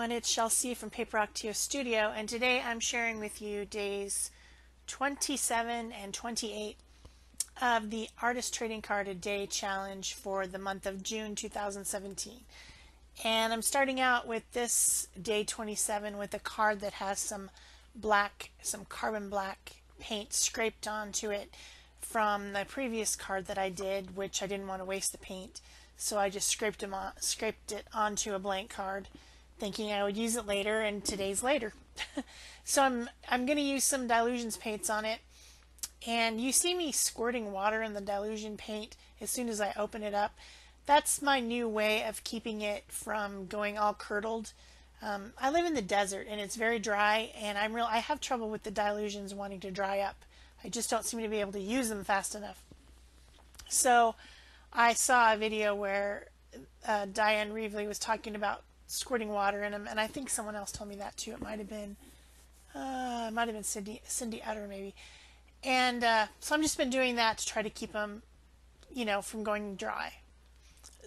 everyone, it's Shel from Paper Octio Studio, and today I'm sharing with you days 27 and 28 of the Artist Trading Card a Day Challenge for the month of June 2017. And I'm starting out with this day 27 with a card that has some carbon black paint scraped onto it from the previous card that I did, which I didn't want to waste the paint. So I just scraped it onto a blank card, thinking I would use it later, and today's later. So I'm going to use some Dylusions paints on it, and you see me squirting water in the Dylusion paint as soon as I open it up. That's my new way of keeping it from going all curdled. I live in the desert and it's very dry, and I have trouble with the Dylusions wanting to dry up. I just don't seem to be able to use them fast enough. So I saw a video where Diane Reevely was talking about squirting water in them, and I think someone else told me that too. It might have been Cindy Utter maybe. And so I've just been doing that to try to keep them, from going dry.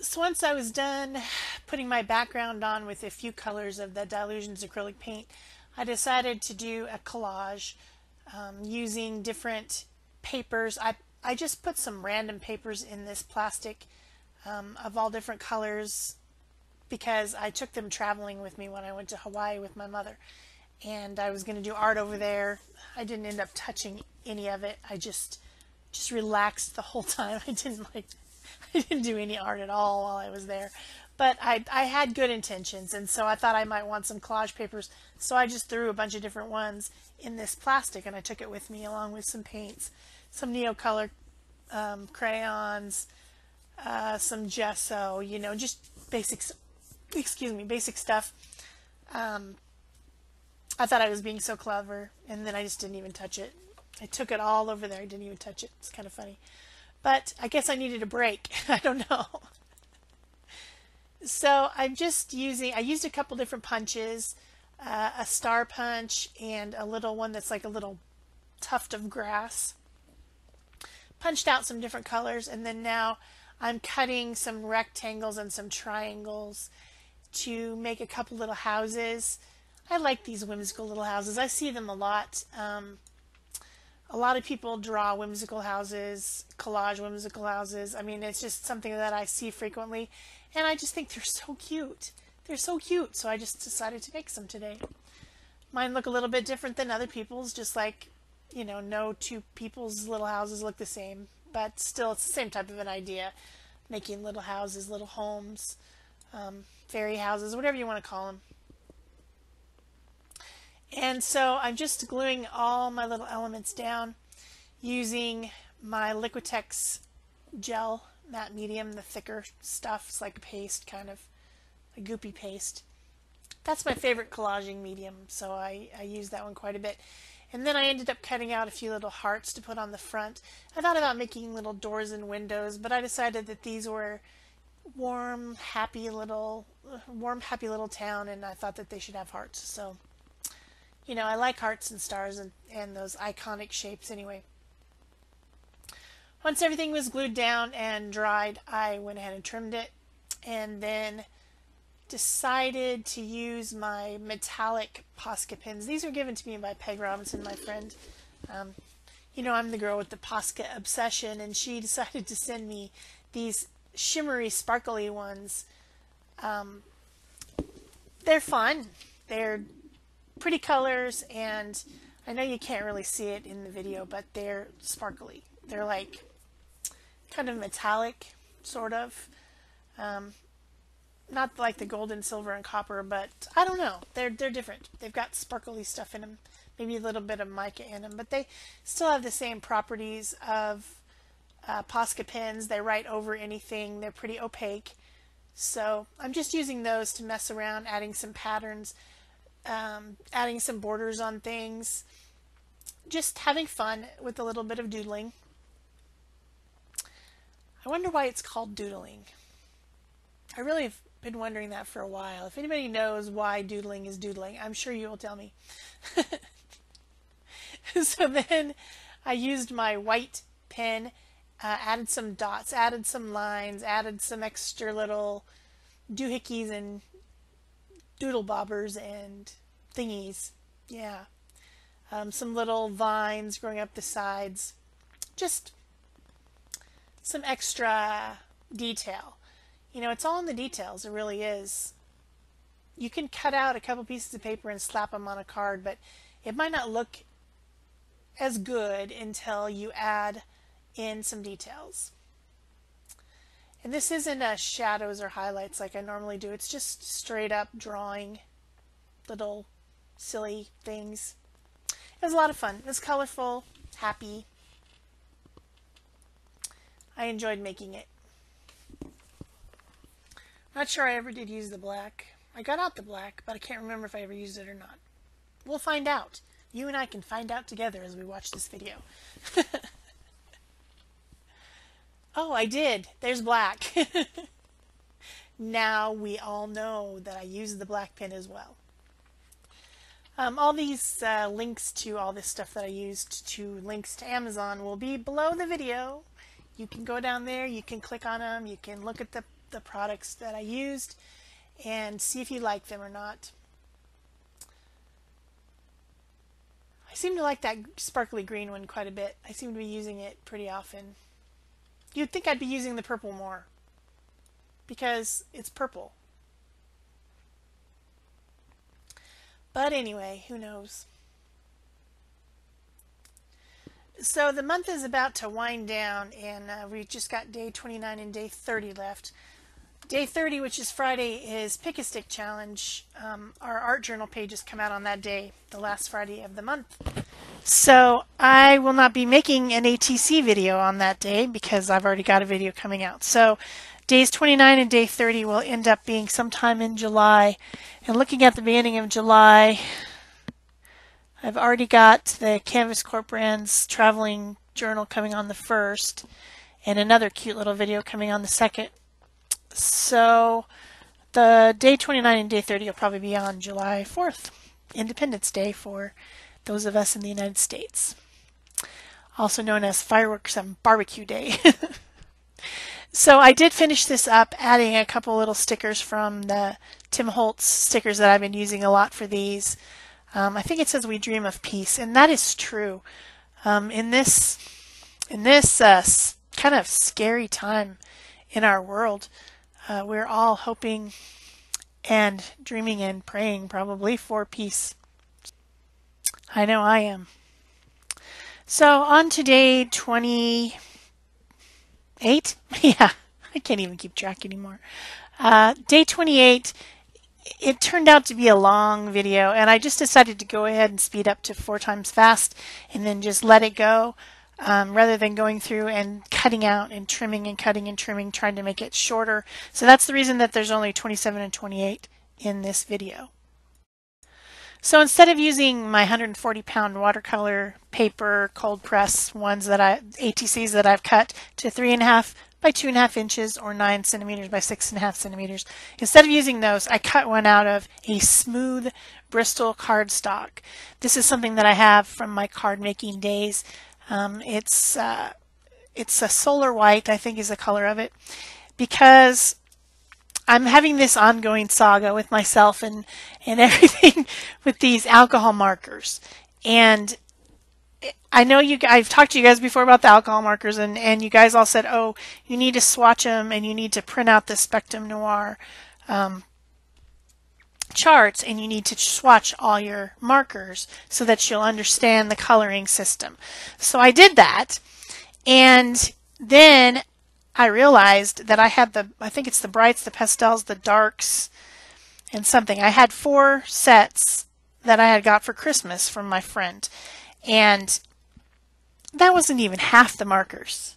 So once I was done putting my background on with a few colors of the Dylusions acrylic paint, I decided to do a collage using different papers. I just put some random papers in this plastic of all different colors because I took them traveling with me when I went to Hawaii with my mother, and I was going to do art over there. I didn't end up touching any of it. I just relaxed the whole time. I didn't do any art at all while I was there, but I had good intentions, and so I thought I might want some collage papers, so I just threw a bunch of different ones in this plastic, and I took it with me along with some paints, some Neocolor crayons, some gesso, just basic stuff. I thought I was being so clever, and then I just didn't even touch it. I took it all over there. I didn't even touch it. It's kind of funny. But I guess I needed a break. I don't know. So I used a couple different punches, a star punch and a little one that's like a little tuft of grass. Punched out some different colors, and then now I'm cutting some rectangles and some triangles to make a couple little houses. I like these whimsical little houses. I see them a lot. A lot of people draw whimsical houses, collage whimsical houses. I mean, it's just something that I see frequently, and I just think they're so cute. They're so cute, so I just decided to make some today. Mine look a little bit different than other people's, just like, no two people's little houses look the same, but still it's the same type of an idea. Making little houses, little homes, fairy houses, whatever you want to call them. And so I'm just gluing all my little elements down using my Liquitex gel matte medium, the thicker stuff. It's like a paste, kind of a goopy paste. That's my favorite collaging medium, so I use that one quite a bit. And then I ended up cutting out a few little hearts to put on the front. I thought about making little doors and windows, but I decided that these were warm, happy little town, and I thought that they should have hearts. So I like hearts and stars and those iconic shapes anyway. Once everything was glued down and dried, I went ahead and trimmed it, and then decided to use my metallic Posca pins. These were given to me by Peg Robinson, my friend. I'm the girl with the Posca obsession, and she decided to send me these shimmery, sparkly ones. They're fun. They're pretty colors, and I know you can't really see it in the video, but they're sparkly. They're like kind of metallic, sort of. Not like the gold and silver and copper, but I don't know. They're different. They've got sparkly stuff in them, maybe a little bit of mica in them, but they still have the same properties of Posca pins. They write over anything. They're pretty opaque. So I'm just using those to mess around, adding some patterns, adding some borders on things, just having fun with a little bit of doodling. I wonder why it's called doodling. I really have been wondering that for a while. If anybody knows why doodling is doodling, I'm sure you will tell me. So then I used my white pen, added some dots, added some lines, added some extra little doohickeys and doodle bobbers and thingies. Yeah. Some little vines growing up the sides. Just some extra detail. You know, it's all in the details. It really is. You can cut out a couple pieces of paper and slap them on a card, but it might not look as good until you add in some details. And this isn't shadows or highlights like I normally do. It's just straight up drawing little silly things. It was a lot of fun. It was colorful, happy. I enjoyed making it. Not sure I ever did use the black. I got out the black, but I can't remember if I ever used it or not. We'll find out. You and I can find out together as we watch this video. Oh, I did. There's black. Now we all know that I used the black pen as well. All these links to all this stuff that I used to links to Amazon will be below the video. You can go down there, you can click on them, you can look at the products that I used and see if you like them or not. I seem to like that sparkly green one quite a bit. I seem to be using it pretty often. You'd think I'd be using the purple more because it's purple. But anyway, who knows? So the month is about to wind down, and we just got day 29 and day 30 left. Day 30, which is Friday, is Pick a Stick Challenge. Our art journal pages come out on that day, the last Friday of the month. So I will not be making an ATC video on that day because I've already got a video coming out. So days 29 and day 30 will end up being sometime in July. And looking at the beginning of July, I've already got the Canvas Corp Brands traveling journal coming on the 1st and another cute little video coming on the 2nd. So the day 29 and day 30 will probably be on July 4th, Independence Day for those of us in the United States, also known as Fireworks and Barbecue Day. So I did finish this up, adding a couple little stickers from the Tim Holtz stickers that I've been using a lot for these. I think it says "We Dream of Peace," and that is true. In this kind of scary time in our world, we're all hoping and dreaming and praying probably for peace. I know I am. So on to day 28. Yeah, I can't even keep track anymore. Day 28, it turned out to be a long video, and I just decided to go ahead and speed up to 4 times fast and then just let it go rather than going through and cutting out and trimming and cutting and trimming, trying to make it shorter. So that's the reason that there's only 27 and 28 in this video. So instead of using my 140-pound watercolor paper cold press ones that ATCs that I've cut to 3.5 by 2.5 inches or 9 centimeters by 6.5 centimeters, instead of using those, I cut one out of a smooth Bristol cardstock. This is something that I have from my card making days. It's a solar white, I think is the color of it, because I'm having this ongoing saga with myself and everything with these alcohol markers. And I know I've talked to you guys before about the alcohol markers, and you guys all said, oh, you need to swatch them and you need to print out the Spectrum Noir charts, and you need to swatch all your markers so that you'll understand the coloring system. So I did that, and then I realized that I had I think it's the brights, the pastels, the darks, and something. I had 4 sets that I had got for Christmas from my friend, and that wasn't even half the markers.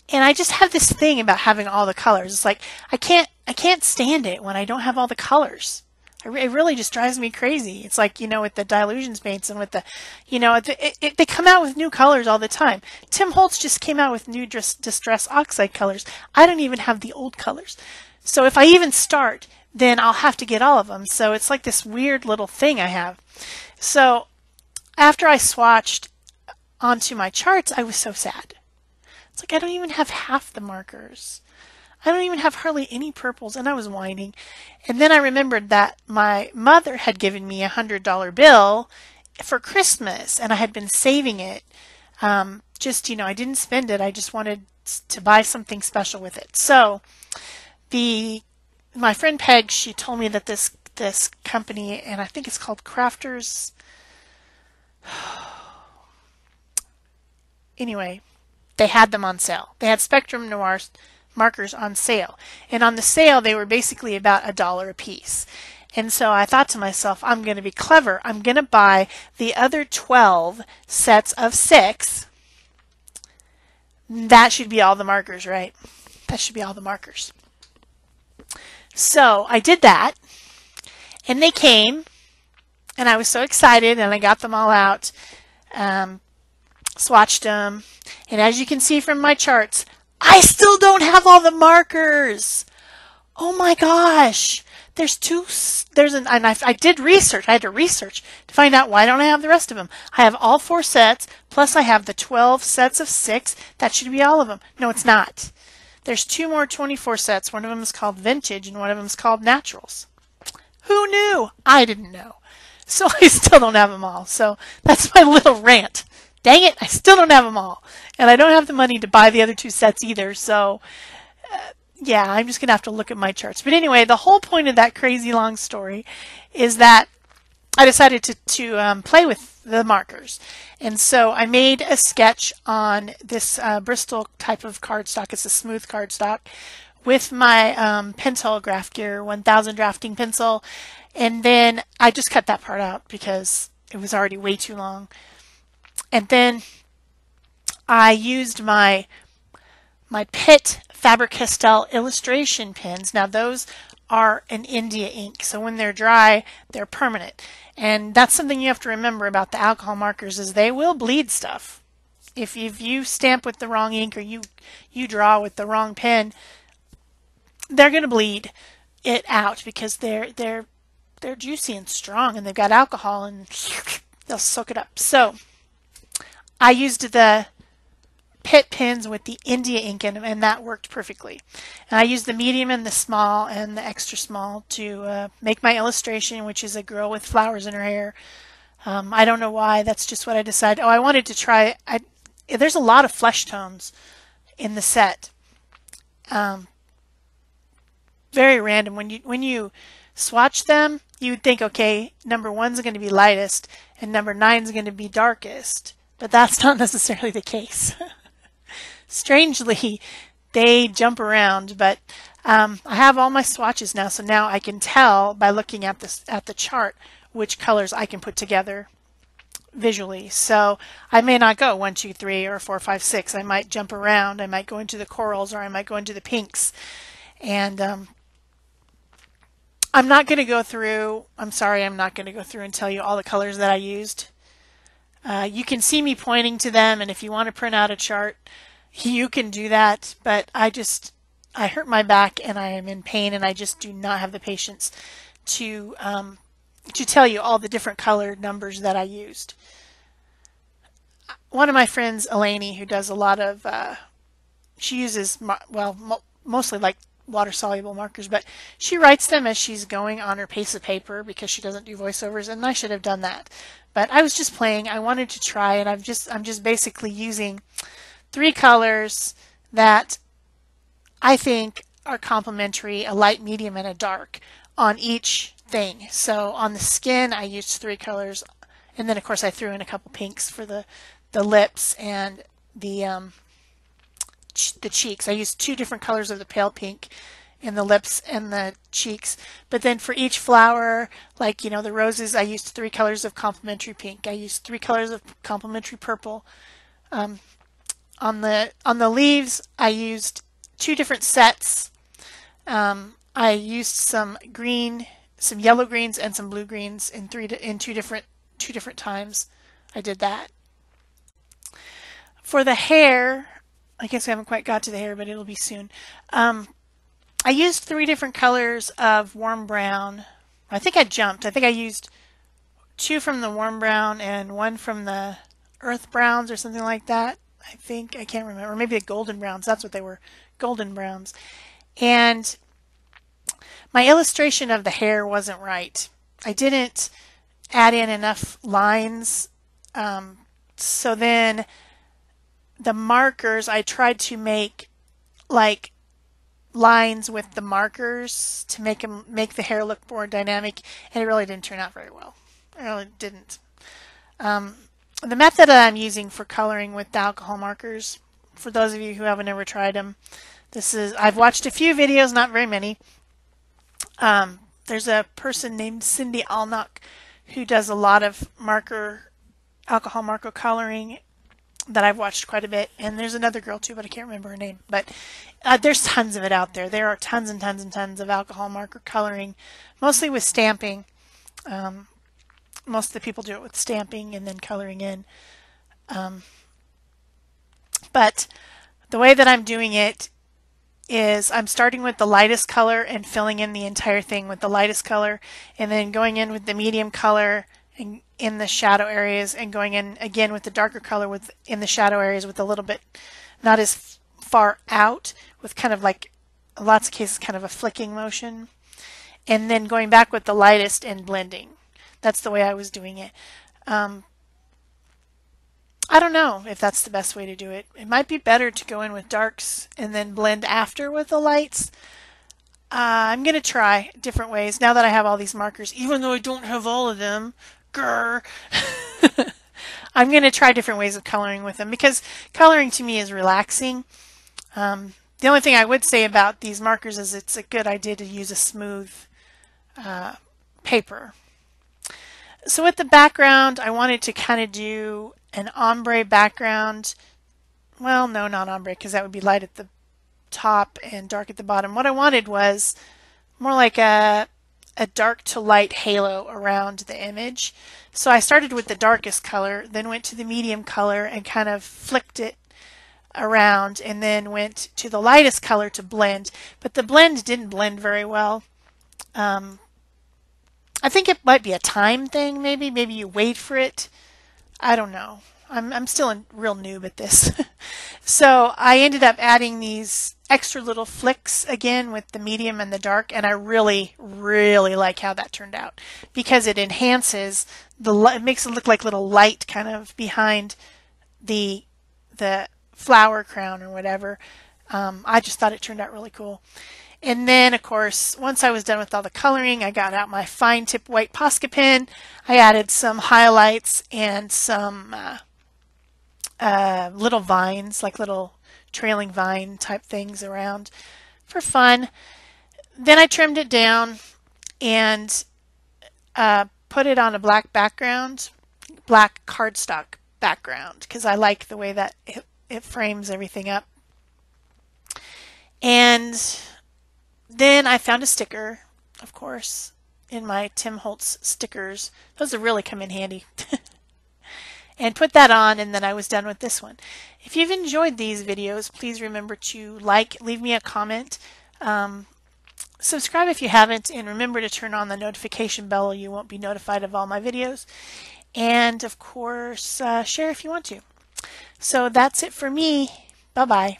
And I just have this thing about having all the colors. It's like I can't stand it when I don't have all the colors. It really just drives me crazy. It's like, you know, with the Dylusions paints and with the, you know, they come out with new colors all the time. Tim Holtz just came out with new Distress Oxide colors. I don't even have the old colors. So if I even start, then I'll have to get all of them. So it's like this weird little thing I have. So after I swatched onto my charts, I was so sad. It's like I don't even have half the markers. I don't even have hardly any purples, and I was whining. And then I remembered that my mother had given me $100 bill for Christmas, and I had been saving it. Just, I didn't spend it. I just wanted to buy something special with it. So my friend Peg, she told me that this company, and I think it's called Crafters. Anyway, they had them on sale. They had Spectrum Noir markers on sale. And on the sale, they were basically about $1 a piece. And so I thought to myself, I'm going to be clever. I'm going to buy the other 12 sets of 6. That should be all the markers, right? That should be all the markers. So I did that, and they came, and I was so excited, and I got them all out, swatched them, and as you can see from my charts, I still don't have all the markers. Oh my gosh. I did research. I had to research to find out why don't I have the rest of them. I have all 4 sets, plus I have the 12 sets of 6. That should be all of them. No, it's not. There's 2 more 24 sets. One of them is called Vintage and one of them is called Naturals. Who knew? I didn't know. So I still don't have them all. So that's my little rant. Dang it, I still don't have them all. And I don't have the money to buy the other 2 sets either. So yeah, I'm just going to have to look at my charts. But anyway, the whole point of that crazy long story is that I decided to play with the markers. And so I made a sketch on this Bristol type of cardstock. It's a smooth cardstock with my Pentel Graph Gear 1000 drafting pencil. And then I just cut that part out because it was already way too long. And then I used my Pitt Faber-Castell illustration pens. Now those are an India ink, so when they're dry, they're permanent. And that's something you have to remember about the alcohol markers is they will bleed stuff. If you stamp with the wrong ink or you draw with the wrong pen, they're going to bleed it out because they're juicy and strong and they've got alcohol and they'll soak it up. So I used the Pitt pens with the India ink in them, and that worked perfectly. And I used the medium and the small and the extra small to make my illustration, which is a girl with flowers in her hair. I don't know why. That's just what I decided. Oh, I wanted to try. There's a lot of flesh tones in the set. Very random. When you swatch them, you would think, okay, number 1's going to be lightest and number 9's going to be darkest. But that's not necessarily the case. Strangely, they jump around, but I have all my swatches now, so now I can tell by looking at the chart which colors I can put together visually. So I may not go 1, 2, 3, or 4, 5, 6. I might jump around. I might go into the corals, or I might go into the pinks. And I'm not going to go through. I'm sorry, I'm not going to go through and tell you all the colors that I used. You can see me pointing to them, and if you want to print out a chart, you can do that, but I hurt my back and I am in pain and I just do not have the patience to tell you all the different color numbers that I used. One of my friends, Eleni, who does a lot of, she uses, mostly like water-soluble markers, but she writes them as she's going on her piece of paper because she doesn't do voiceovers, and I should have done that. But I was just playing. I wanted to try, and I'm just basically using 3 colors that I think are complementary, a light, medium, and a dark on each thing. So on the skin, I used 3 colors, and then of course I threw in a couple pinks for the lips and the cheeks. I used 2 different colors of the pale pink in the lips and the cheeks. But then for each flower, like the roses, I used 3 colors of complementary pink. I used 3 colors of complementary purple. On the leaves, I used 2 different sets. I used some yellow greens, and some blue greens in two different times. I did that. For the hair, I guess I haven't quite got to the hair, but it'll be soon. I used 3 different colors of warm brown. I think I jumped. I think I used 2 from the warm brown and 1 from the earth browns or something like that. I think, I can't remember, or maybe the golden browns. That's what they were, golden browns. And my illustration of the hair wasn't right. I didn't add in enough lines. So then the markers, I tried to make like lines with the markers to make the hair look more dynamic, and it really didn't turn out very well. It really didn't. The method that I'm using for coloring with the alcohol markers, for those of you who haven't ever tried them, I've watched a few videos, not very many. There's a person named Cindy Alnock who does a lot of alcohol marker coloring that I've watched quite a bit, and there's another girl too, but I can't remember her name. But there's tons of it out there. There are tons and tons and tons of alcohol marker coloring, mostly with stamping. Most of the people do it with stamping and then coloring in. But the way that I'm doing it is I'm starting with the lightest color and filling in the entire thing with the lightest color, and then going in with the medium color and in the shadow areas, and going in again with the darker color in the shadow areas with a little bit not as far out, with kind of like lots of cases kind of a flicking motion, and then going back with the lightest and blending. That's the way I was doing it. I don't know if that's the best way to do it. It might be better to go in with darks and then blend after with the lights. I'm going to try different ways now that I have all these markers, even though I don't have all of them. Grr. I'm going to try different ways of coloring with them, because coloring to me is relaxing. The only thing I would say about these markers is it's a good idea to use a smooth paper. So with the background, I wanted to kind of do an ombre background. Well, no, not ombre, because that would be light at the top and dark at the bottom. What I wanted was more like a dark to light halo around the image. So I started with the darkest color, then went to the medium color and kind of flicked it around, and then went to the lightest color to blend. But the blend didn't blend very well. I think it might be a time thing, maybe. Maybe you wait for it. I don't know. I'm still a real noob at this. So I ended up adding these extra little flicks again with the medium and the dark, and I really, really like how that turned out, because it enhances it makes it look like little light kind of behind the flower crown or whatever. I just thought it turned out really cool. And then, of course, once I was done with all the coloring, I got out my fine tip white Posca pen. I added some highlights and some little vines, like little trailing vine type things around for fun. Then I trimmed it down and put it on a black background, black cardstock background, because I like the way that it frames everything up. And then I found a sticker, of course, in my Tim Holtz stickers. Those have really come in handy. And put that on, and then I was done with this one. If you've enjoyed these videos, please remember to leave me a comment, subscribe if you haven't, and remember to turn on the notification bell or you won't be notified of all my videos. And of course, share if you want to. So that's it for me. Bye-bye.